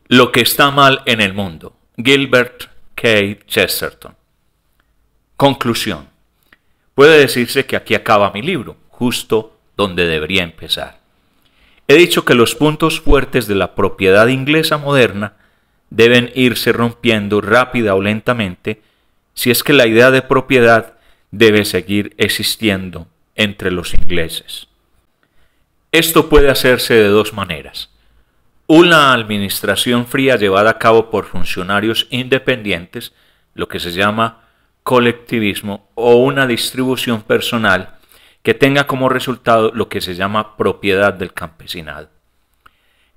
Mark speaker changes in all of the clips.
Speaker 1: Lo que está mal en el mundo. Gilbert K. Chesterton. Conclusión. Puede decirse que aquí acaba mi libro, justo donde debería empezar. He dicho que los puntos fuertes de la propiedad inglesa moderna deben irse rompiendo rápida o lentamente si es que la idea de propiedad debe seguir existiendo entre los ingleses. Esto puede hacerse de dos maneras. Una administración fría llevada a cabo por funcionarios independientes, lo que se llama colectivismo, o una distribución personal que tenga como resultado lo que se llama propiedad del campesinado.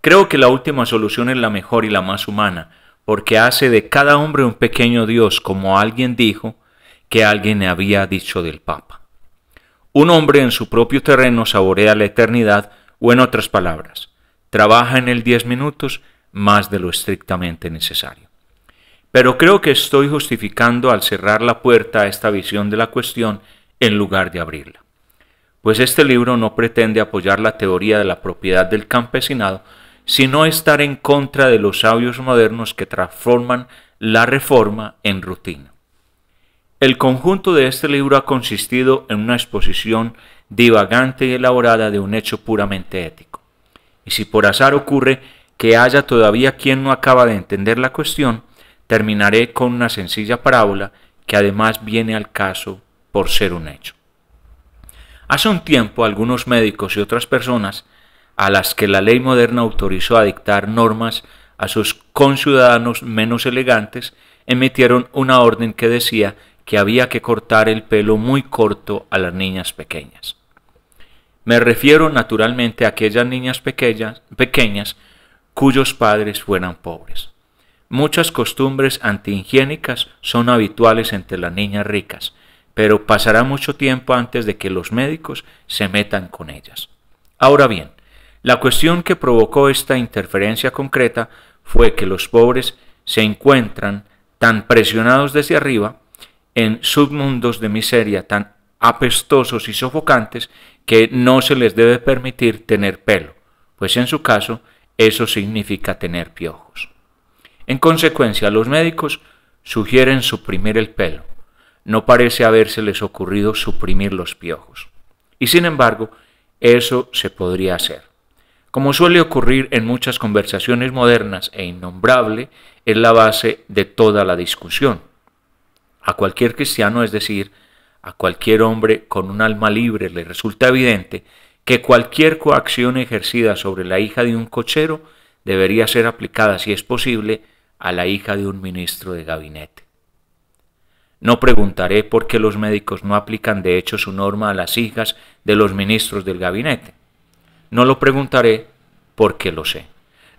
Speaker 1: Creo que la última solución es la mejor y la más humana, porque hace de cada hombre un pequeño Dios, como alguien dijo que alguien había dicho del Papa. Un hombre en su propio terreno saborea la eternidad, o en otras palabras, trabaja en el 10 minutos más de lo estrictamente necesario. Pero creo que estoy justificando al cerrar la puerta a esta visión de la cuestión en lugar de abrirla. Pues este libro no pretende apoyar la teoría de la propiedad del campesinado, sino estar en contra de los sabios modernos que transforman la reforma en rutina. El conjunto de este libro ha consistido en una exposición divagante y elaborada de un hecho puramente ético. Y si por azar ocurre que haya todavía quien no acaba de entender la cuestión, terminaré con una sencilla parábola que además viene al caso por ser un hecho. Hace un tiempo algunos médicos y otras personas a las que la ley moderna autorizó a dictar normas a sus conciudadanos menos elegantes emitieron una orden que decía que había que cortar el pelo muy corto a las niñas pequeñas. Me refiero naturalmente a aquellas niñas pequeñas cuyos padres fueran pobres. Muchas costumbres antihigiénicas son habituales entre las niñas ricas, pero pasará mucho tiempo antes de que los médicos se metan con ellas. Ahora bien, la cuestión que provocó esta interferencia concreta fue que los pobres se encuentran tan presionados desde arriba en submundos de miseria tan apestosos y sofocantes que no se les debe permitir tener pelo, pues en su caso eso significa tener piojos. En consecuencia, los médicos sugieren suprimir el pelo. No parece habérseles ocurrido suprimir los piojos. Y sin embargo, eso se podría hacer. Como suele ocurrir en muchas conversaciones modernas e innombrable, es la base de toda la discusión. A cualquier cristiano, es decir, a cualquier hombre con un alma libre, le resulta evidente que cualquier coacción ejercida sobre la hija de un cochero debería ser aplicada, si es posible, a la hija de un ministro de gabinete. No preguntaré por qué los médicos no aplican de hecho su norma a las hijas de los ministros del gabinete. No lo preguntaré porque lo sé.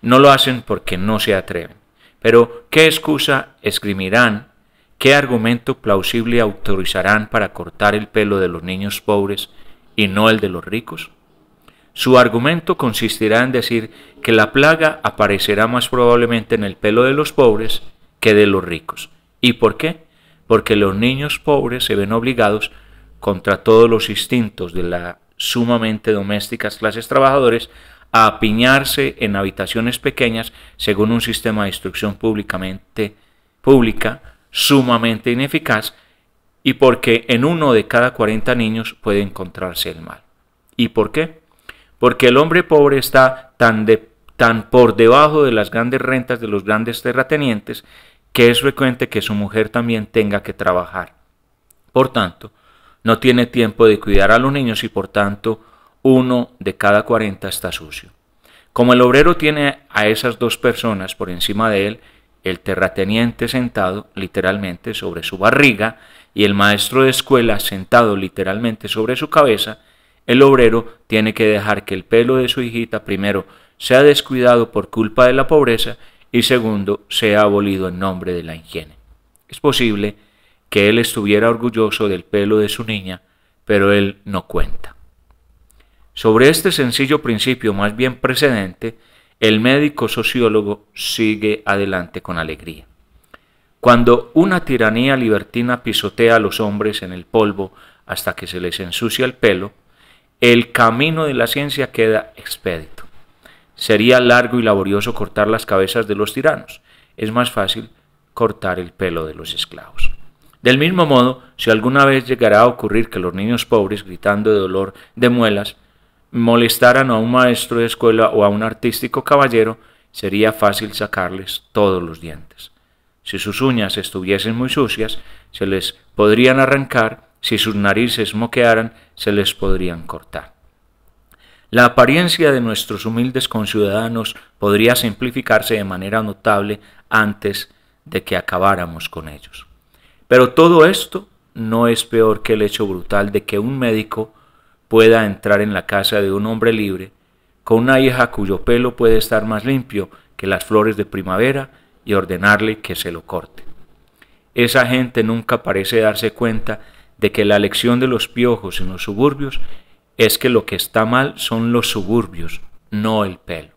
Speaker 1: No lo hacen porque no se atreven. Pero, ¿qué excusa esgrimirán? ¿Qué argumento plausible autorizarán para cortar el pelo de los niños pobres y no el de los ricos? Su argumento consistirá en decir que la plaga aparecerá más probablemente en el pelo de los pobres que de los ricos. ¿Y por qué? Porque los niños pobres se ven obligados, contra todos los instintos de las sumamente domésticas clases trabajadoras, a apiñarse en habitaciones pequeñas según un sistema de instrucción pública sumamente ineficaz, y porque en 1 de cada 40 niños puede encontrarse el mal. ¿Y por qué? Porque el hombre pobre está tan por debajo de las grandes rentas de los grandes terratenientes que es frecuente que su mujer también tenga que trabajar. Por tanto, no tiene tiempo de cuidar a los niños y por tanto 1 de cada 40 está sucio. Como el obrero tiene a esas dos personas por encima de él, el terrateniente sentado literalmente sobre su barriga y el maestro de escuela sentado literalmente sobre su cabeza, el obrero tiene que dejar que el pelo de su hijita primero sea descuidado por culpa de la pobreza y segundo sea abolido en nombre de la higiene. Es posible que él estuviera orgulloso del pelo de su niña, pero él no cuenta. Sobre este sencillo principio, más bien precedente, el médico sociólogo sigue adelante con alegría. Cuando una tiranía libertina pisotea a los hombres en el polvo hasta que se les ensucia el pelo, el camino de la ciencia queda expedito. Sería largo y laborioso cortar las cabezas de los tiranos. Es más fácil cortar el pelo de los esclavos. Del mismo modo, si alguna vez llegara a ocurrir que los niños pobres, gritando de dolor de muelas, molestaran a un maestro de escuela o a un artístico caballero, sería fácil sacarles todos los dientes. Si sus uñas estuviesen muy sucias, se les podrían arrancar; si sus narices moquearan, se les podrían cortar. La apariencia de nuestros humildes conciudadanos podría simplificarse de manera notable antes de que acabáramos con ellos. Pero todo esto no es peor que el hecho brutal de que un médico pueda entrar en la casa de un hombre libre con una hija cuyo pelo puede estar más limpio que las flores de primavera y ordenarle que se lo corte. Esa gente nunca parece darse cuenta de que la lección de los piojos en los suburbios es que lo que está mal son los suburbios, no el pelo.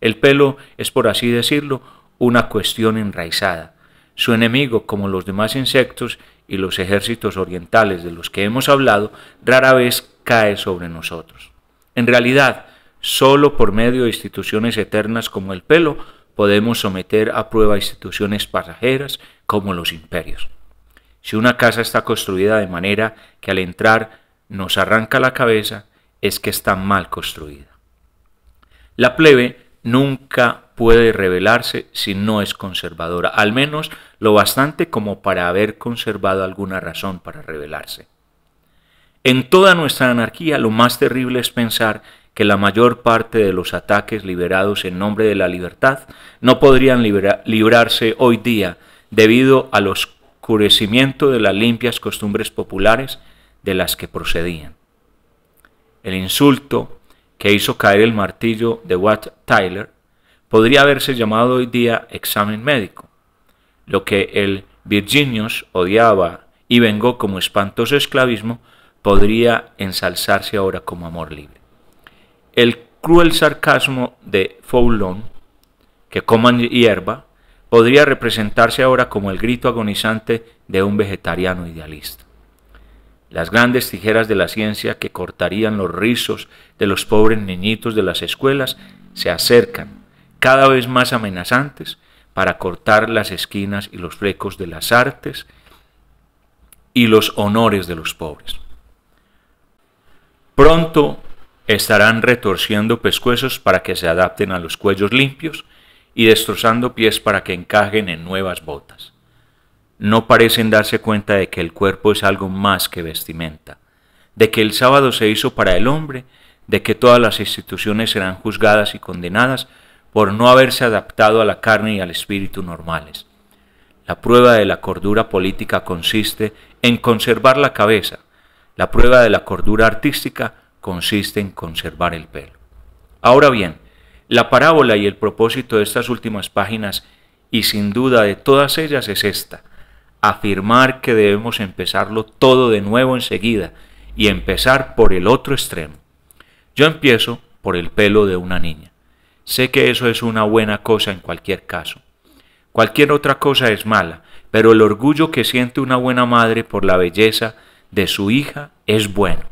Speaker 1: El pelo es, por así decirlo, una cuestión enraizada. Su enemigo, como los demás insectos y los ejércitos orientales de los que hemos hablado, rara vez cae sobre nosotros. En realidad, solo por medio de instituciones eternas como el pelo podemos someter a prueba instituciones pasajeras como los imperios. Si una casa está construida de manera que al entrar nos arranca la cabeza, es que está mal construida. La plebe nunca puede rebelarse si no es conservadora, al menos lo bastante como para haber conservado alguna razón para rebelarse. En toda nuestra anarquía, lo más terrible es pensar que la mayor parte de los ataques liberados en nombre de la libertad no podrían librarse hoy día debido al oscurecimiento de las limpias costumbres populares de las que procedían. El insulto que hizo caer el martillo de Wat Tyler podría haberse llamado hoy día examen médico. Lo que el Virginius odiaba y vengó como espantoso esclavismo podría ensalzarse ahora como amor libre. El cruel sarcasmo de Foulon, que coman hierba, podría representarse ahora como el grito agonizante de un vegetariano idealista. Las grandes tijeras de la ciencia que cortarían los rizos de los pobres niñitos de las escuelas se acercan, cada vez más amenazantes, para cortar las esquinas y los flecos de las artes y los honores de los pobres. Pronto estarán retorciendo pescuezos para que se adapten a los cuellos limpios y destrozando pies para que encajen en nuevas botas. No parecen darse cuenta de que el cuerpo es algo más que vestimenta, de que el sábado se hizo para el hombre, de que todas las instituciones serán juzgadas y condenadas por no haberse adaptado a la carne y al espíritu normales. La prueba de la cordura política consiste en conservar la cabeza, la prueba de la cordura artística consiste en conservar el pelo. Ahora bien, la parábola y el propósito de estas últimas páginas, y sin duda de todas ellas, es esta: afirmar que debemos empezarlo todo de nuevo enseguida y empezar por el otro extremo. Yo empiezo por el pelo de una niña. Sé que eso es una buena cosa en cualquier caso. Cualquier otra cosa es mala, pero el orgullo que siente una buena madre por la belleza de su hija es bueno.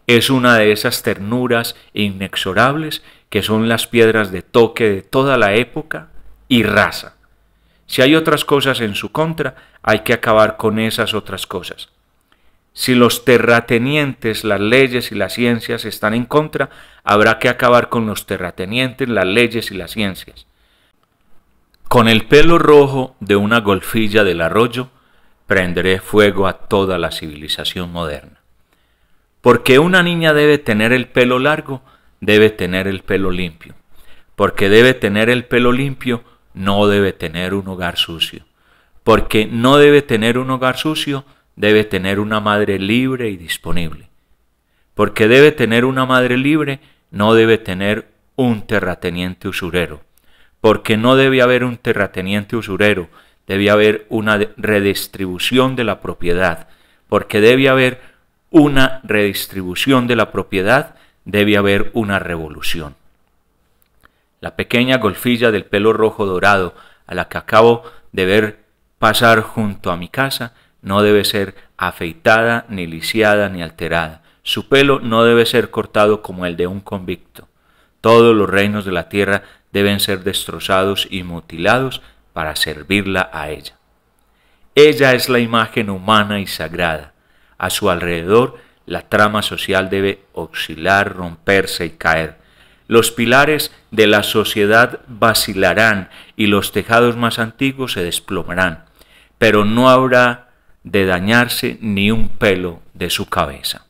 Speaker 1: Es una de esas ternuras inexorables que son las piedras de toque de toda la época y raza. Si hay otras cosas en su contra, hay que acabar con esas otras cosas. Si los terratenientes, las leyes y las ciencias están en contra, habrá que acabar con los terratenientes, las leyes y las ciencias. Con el pelo rojo de una golfilla del arroyo, prenderé fuego a toda la civilización moderna. Porque una niña debe tener el pelo largo, debe tener el pelo limpio. Porque debe tener el pelo limpio, no debe tener un hogar sucio. Porque no debe tener un hogar sucio, debe tener una madre libre y disponible. Porque debe tener una madre libre, no debe tener un terrateniente usurero. Porque no debe haber un terrateniente usurero, debe haber una redistribución de la propiedad. Porque debe haber una redistribución de la propiedad, debe haber una revolución. La pequeña golfilla del pelo rojo dorado a la que acabo de ver pasar junto a mi casa no debe ser afeitada, ni lisiada, ni alterada. Su pelo no debe ser cortado como el de un convicto. Todos los reinos de la tierra deben ser destrozados y mutilados para servirla a ella. Ella es la imagen humana y sagrada. A su alrededor, la trama social debe oscilar, romperse y caer. Los pilares de la sociedad vacilarán y los tejados más antiguos se desplomarán, pero no habrá de dañarse ni un pelo de su cabeza.